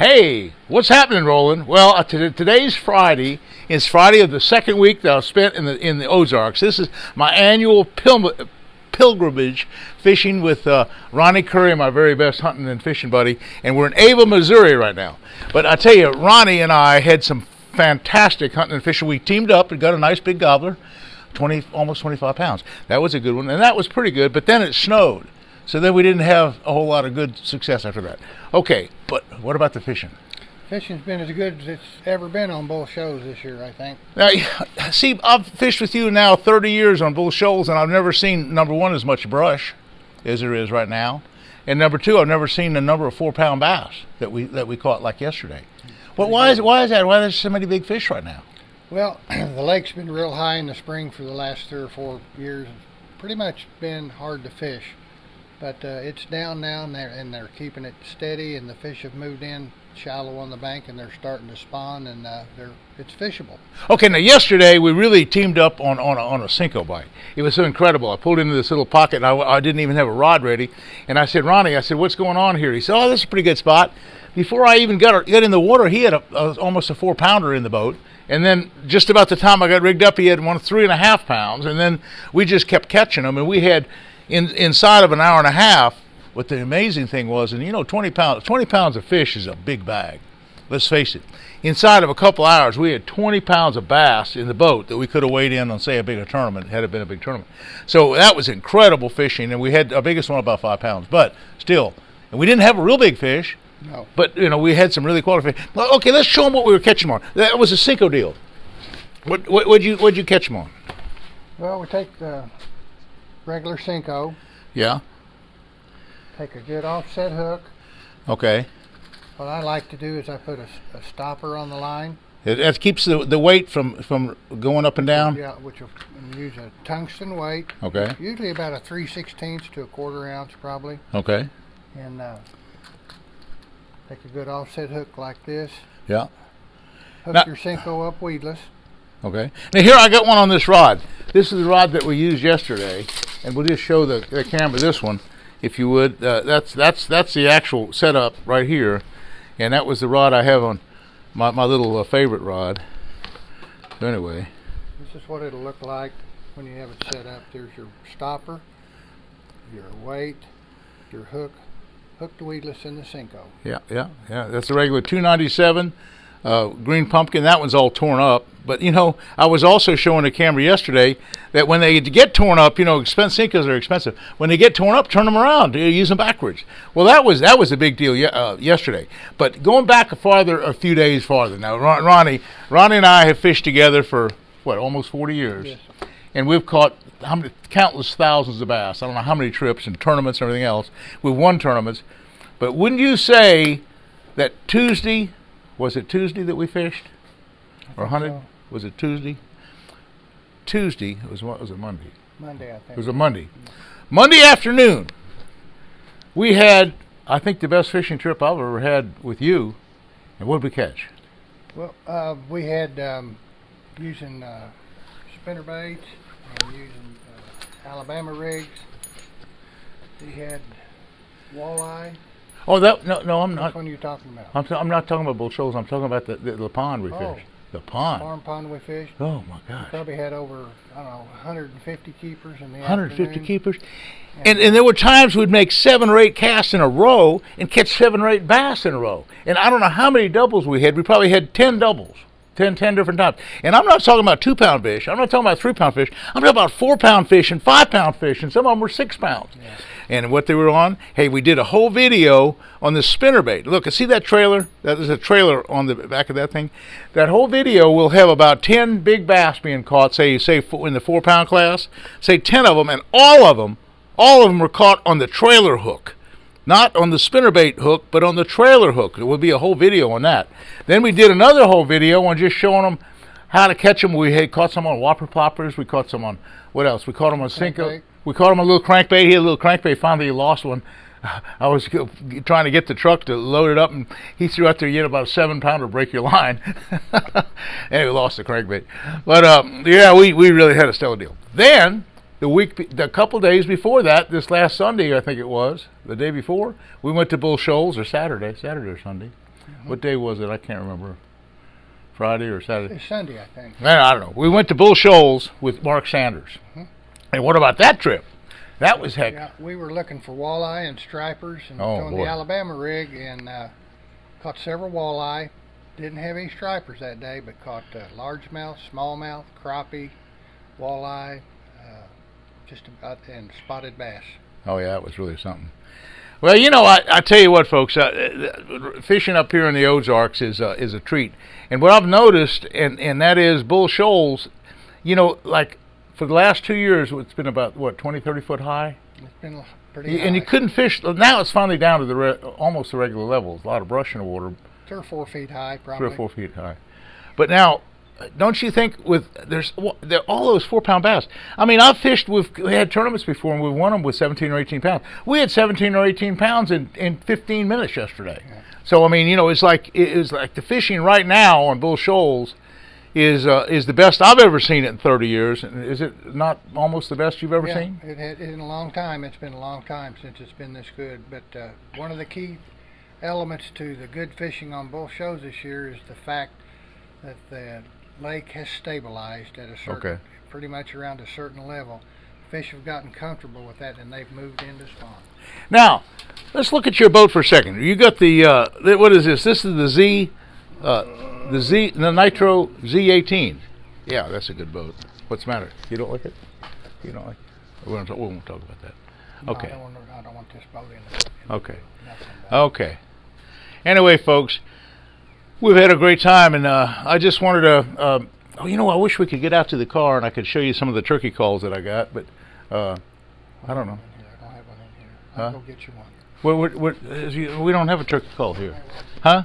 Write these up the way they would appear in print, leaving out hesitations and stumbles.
Hey, what's happening, Roland? Well, today's Friday. It's Friday of the second week that I've spent in the Ozarks. This is my annual pilgrimage fishing with Ronnie Curry, my very best hunting and fishing buddy, and we're in Ava, Missouri right now. But I tell you, Ronnie and I had some fantastic hunting and fishing. We teamed up and got a nice big gobbler, almost 25 pounds. That was a good one, and that was pretty good, but then it snowed. So then we didn't have a whole lot of good success after that. Okay, but what about the fishing? Fishing's been as good as it's ever been on Bull Shoals this year, I think. Now, see, I've fished with you now 30 years on Bull Shoals, and I've never seen, number one, as much brush as there is right now. And number two, I've never seen the number of 4-pound bass that we caught like yesterday. Well, why is that? Why are there so many big fish right now? Well, the lake's been real high in the spring for the last 3 or 4 years. It's pretty much been hard to fish. But it's down now, and they're keeping it steady, and the fish have moved in shallow on the bank, and they're starting to spawn, and it's fishable. Okay, now yesterday we really teamed up on a Senko bite. It was so incredible. I pulled into this little pocket, and I didn't even have a rod ready. And I said, Ronnie, what's going on here? He said, oh, this is a pretty good spot. Before I even got in the water, he had almost a 4-pounder in the boat. And then just about the time I got rigged up, he had one 3.5 pounds. And then we just kept catching them, and we had inside of an hour and a half. What the amazing thing was, and 20 pounds of fish is a big bag. Let's face it. Inside of a couple hours, we had 20 pounds of bass in the boat that we could have weighed in on, say, a bigger tournament, had it been a big tournament. So that was incredible fishing, and we had our biggest one about 5 pounds. But still, and we didn't have a real big fish. No. But we had some really quality fish. Well, okay, let's show them what we were catching on. That was a Senko deal. What'd you catch them on? Well, we take the regular Senko. Yeah. Take a good offset hook. Okay. What I like to do is I put a stopper on the line. It keeps the weight from going up and down? Yeah, which will use a tungsten weight. Okay. Usually about a 3/16 to a 1/4 ounce probably. Okay. And take a good offset hook like this. Yeah. Hook your Senko up weedless. Okay. Now here I got one on this rod. This is the rod that we used yesterday, and we'll just show the camera this one, if you would. That's the actual setup right here, and that was the rod I have on my little favorite rod. So anyway, this is what it'll look like when you have it set up. There's your stopper, your weight, your hook, hooked weedless in the Senko. Yeah. That's the regular 297 green pumpkin. That one's all torn up. But I was also showing the camera yesterday that when they get torn up, Senkos are expensive. When they get torn up, turn them around. Use them backwards. Well, that was a big deal yesterday. But going back a few days farther. Now, Ronnie and I have fished together for almost 40 years, yes. And we've caught countless thousands of bass. I don't know how many trips and tournaments and everything else. We've won tournaments. But wouldn't you say that Tuesday? Was it Tuesday that we fished or hunted? So. Was it Tuesday? Tuesday. Was it Monday? Monday, I think. It was a Monday. Monday afternoon, we had, I think, the best fishing trip I've ever had with you. And what did we catch? Well, we had using spinnerbait and using Alabama rigs. We had walleye. Oh, no, I'm not. Which one are you talking about? I'm not talking about Bull Shoals. I'm talking about the pond we fished. The pond. Farm pond we fished. Oh my gosh. We probably had over 150 keepers in the 150 afternoon. keepers. And there were times we'd make 7 or 8 casts in a row and catch 7 or 8 bass in a row. And I don't know how many doubles we had. We probably had 10 doubles. 10 different times. And I'm not talking about 2-pound fish. I'm not talking about 3-pound fish. I'm talking about 4-pound fish and 5-pound fish, and some of them were 6 pounds. Yeah. And what they were on, hey, we did a whole video on the spinnerbait. Look, see that trailer? There's a trailer on the back of that thing. That whole video will have about 10 big bass being caught, say in the 4-pound class, say 10 of them, and all of them were caught on the trailer hook. Not on the spinnerbait hook, but on the trailer hook. There will be a whole video on that. Then we did another whole video on just showing them how to catch them. We had caught some on whopper poppers. We caught some on, what else? We caught them on Senko. We caught him a little crankbait. He had a little crankbait. Finally, he lost one. I was trying to get the truck to load it up, and he threw out there, you had about a 7-pounder, break your line. And we lost the crankbait. But, yeah, we really had a stellar deal. Then, the couple days before that, this last Sunday, I think it was, the day before, we went to Bull Shoals, or Saturday or Sunday. What day was it? I can't remember. Friday or Saturday? It's Sunday, I think. Man, I don't know. We went to Bull Shoals with Mark Sanders. And what about that trip? That was heck. Yeah, we were looking for walleye and stripers and Oh, going boy. the Alabama rig and caught several walleye. Didn't have any stripers that day, but caught largemouth, smallmouth, crappie, walleye, just about, and spotted bass. Oh, yeah, it was really something. Well, you know, I tell you what, folks, fishing up here in the Ozarks is a treat. And what I've noticed, and that is Bull Shoals, you know, like for the last 2 years, it's been about, what, 20, 30 foot high? It's been pretty high. And you couldn't fish. Now it's finally down to almost the regular levels. A lot of brush in the water. 3 or 4 feet high, probably. 3 or 4 feet high. But now, don't you think there all those 4-pound bass? I mean, I've fished we had tournaments before and we won them with 17 or 18 pounds. We had 17 or 18 pounds in 15 minutes yesterday. Yeah. So I mean, you know, it's like the fishing right now on Bull Shoals is the best I've ever seen it in 30 years. Is it not almost the best you've ever seen? It in a long time. It's been a long time since it's been this good. But one of the key elements to the good fishing on Bull Shoals this year is the fact that the lake has stabilized at a certain, pretty much around a certain level. Fish have gotten comfortable with that and they've moved into spawn. Now, let's look at your boat for a second. You got the what is this? This is the Nitro Z18. Yeah, that's a good boat. What's the matter? You don't like it? You don't like it? We won't talk about that. Okay. No, I don't want this boat in okay. Okay. Anyway, folks, we've had a great time, and I just wanted to, you know, I wish we could get out to the car and I could show you some of the turkey calls that I got, but I don't know. I don't have one in here. I'll go get you one. We don't have a turkey call here. Huh?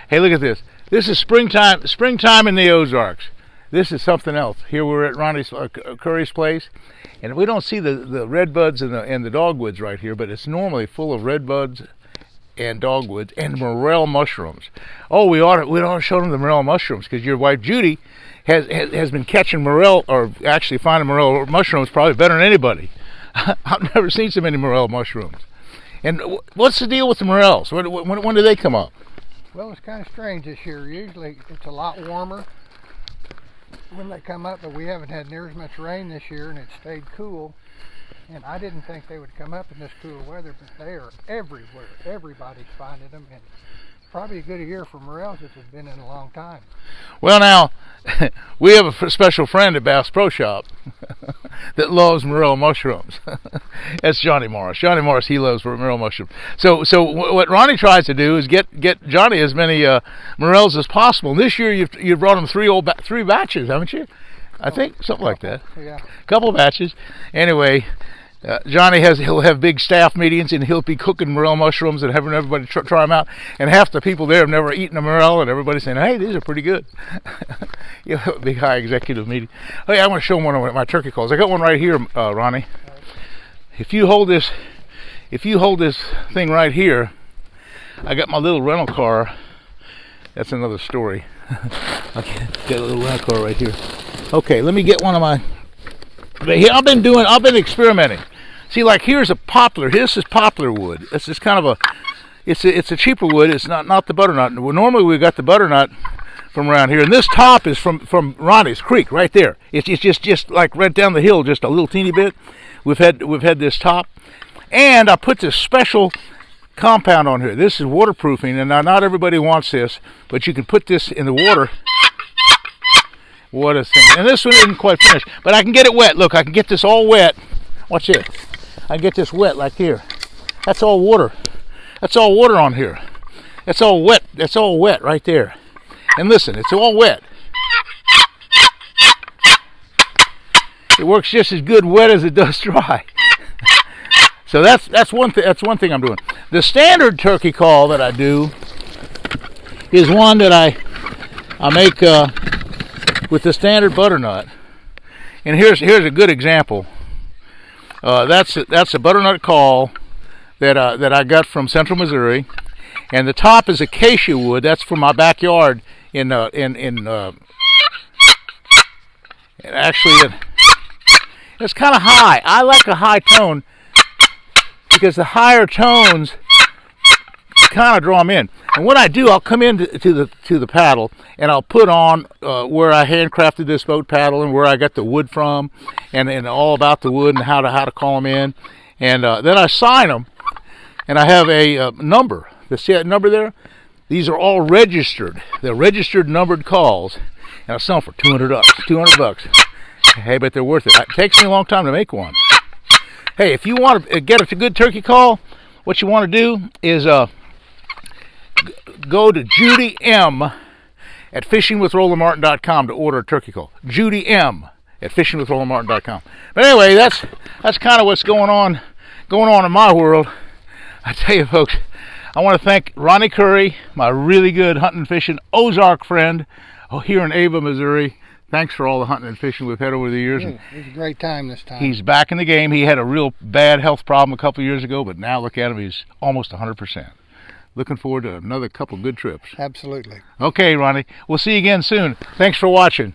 Hey, look at this. This is springtime in the Ozarks. This is something else. Here we're at Ronnie Curry's place, and we don't see the redbuds and the dogwoods right here, but it's normally full of redbuds and dogwoods and morel mushrooms. Oh, we ought to show them the morel mushrooms, because your wife Judy has been catching morel, or actually finding morel mushrooms probably better than anybody. I've never seen so many morel mushrooms. And what's the deal with the morels? When do they come up? Well, it's kind of strange this year. Usually it's a lot warmer when they come up, but we haven't had near as much rain this year, and it stayed cool. And I didn't think they would come up in this cool weather, but they are everywhere. Everybody's finding them, and probably as good a year for morels as it's been in a long time. Well, now, we have a special friend at Bass Pro Shop that loves morel mushrooms. That's Johnny Morris. Johnny Morris, he loves morel mushrooms. So what Ronnie tries to do is get Johnny as many morels as possible. And this year you've brought him three batches, haven't you? I think something like that. Yeah. Couple batches. Anyway, Johnny he'll have big staff meetings, and he'll be cooking morel mushrooms and having everybody try them out. And half the people there have never eaten a morel, and everybody's saying, "Hey, these are pretty good." You'll have a big high executive meeting. Hey, I want to show them one of my turkey calls. I got one right here, Ronnie. If you hold this thing right here, I got my little rental car. That's another story. Okay, got a little rental car right here. Okay, let me get one of my. I've been experimenting. See, like here's a poplar. This is poplar wood. It's just kind of it's a cheaper wood. It's not the butternut. Normally we got the butternut from around here, and this top is from Ronnie's Creek right there. It's just like right down the hill, just a little teeny bit. We've had this top, and I put this special compound on here. This is waterproofing, and now not everybody wants this, but you can put this in the water. What a thing. And this one isn't quite finished, but I can get it wet. Look, I can get this all wet. Watch this. I can get this wet like here. That's all water. That's all water on here. That's all wet. That's all wet right there. And listen, it's all wet. It works just as good wet as it does dry. So that's one thing. That's one thing I'm doing. The standard turkey call that I do is one that I make with the standard butternut. And here's a good example. That's a butternut call that I got from Central Missouri, and the top is acacia wood. That's from my backyard in actually it's kind of high. I like a high tone because the higher tones kind of draw them in. And what I do, I'll come in to the paddle, and I'll put on where I handcrafted this boat paddle and where I got the wood from, and all about the wood and how to call them in. And then I sign them, and I have a number. See that number there? These are all registered. They're registered numbered calls, and I sell them for $200. Hey, but they're worth it. It takes me a long time to make one. Hey, if you want to get a good turkey call, what you want to do is go to Judy M at fishingwithrolandmartin.com to order a turkey call. Judy M at fishingwithrolandmartin.com. But anyway, that's kind of what's going on in my world. I tell you, folks, I want to thank Ronnie Curry, my really good hunting and fishing Ozark friend here in Ava, Missouri. Thanks for all the hunting and fishing we've had over the years. It was a great time this time. He's back in the game. He had a real bad health problem a couple of years ago, but now look at him. He's almost 100%. Looking forward to another couple good trips. Absolutely. Okay, Ronnie. We'll see you again soon. Thanks for watching.